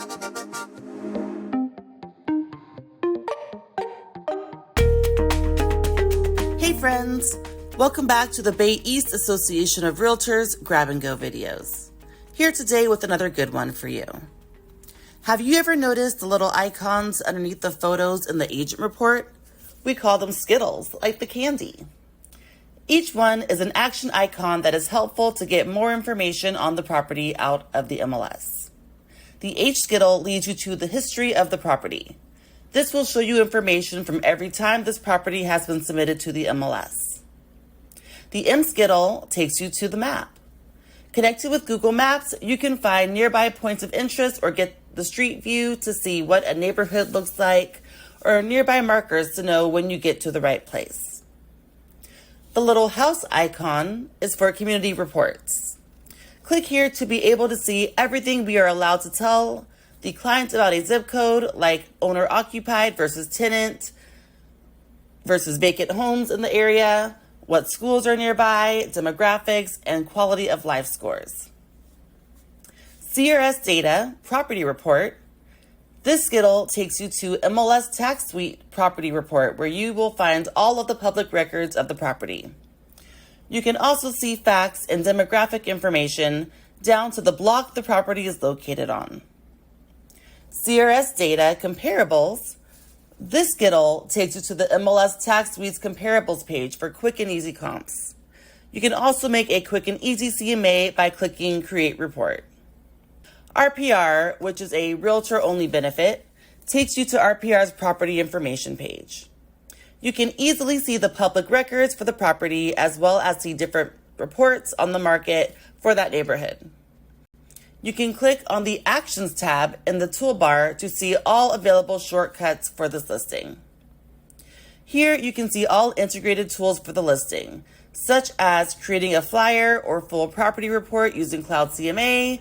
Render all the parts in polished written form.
Hey friends, welcome back to the Bay East Association of Realtors Grab and Go videos. Here today with another good one for you. Have you ever noticed the little icons underneath the photos in the agent report? We call them Skittles, like the candy. Each one is an action icon that is helpful to get more information on the property out of the MLS. The H Skittle leads you to the history of the property. This will show you information from every time this property has been submitted to the MLS. The M Skittle takes you to the map. Connected with Google Maps, you can find nearby points of interest or get the street view to see what a neighborhood looks like, or nearby markers to know when you get to the right place. The little house icon is for community reports. Click here to be able to see everything we are allowed to tell the client about a zip code, like owner occupied versus tenant versus vacant homes in the area, what schools are nearby, demographics, and quality of life scores. CRS Data Property Report. This Skittle takes you to MLS Tax Suite Property Report, where you will find all of the public records of the property. You can also see facts and demographic information down to the block the property is located on. CRS Data Comparables. This Skittle takes you to the MLS Tax Suite's Comparables page for quick and easy comps. You can also make a quick and easy CMA by clicking Create Report. RPR, which is a realtor-only benefit, takes you to RPR's property information page. You can easily see the public records for the property as well as see different reports on the market for that neighborhood. You can click on the Actions tab in the toolbar to see all available shortcuts for this listing. Here you can see all integrated tools for the listing, such as creating a flyer or full property report using Cloud CMA,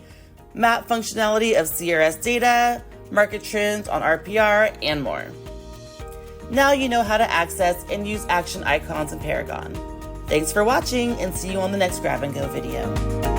map functionality of CRS data, market trends on RPR, and more. Now you know how to access and use action icons in Paragon. Thanks for watching and see you on the next Grab and Go video.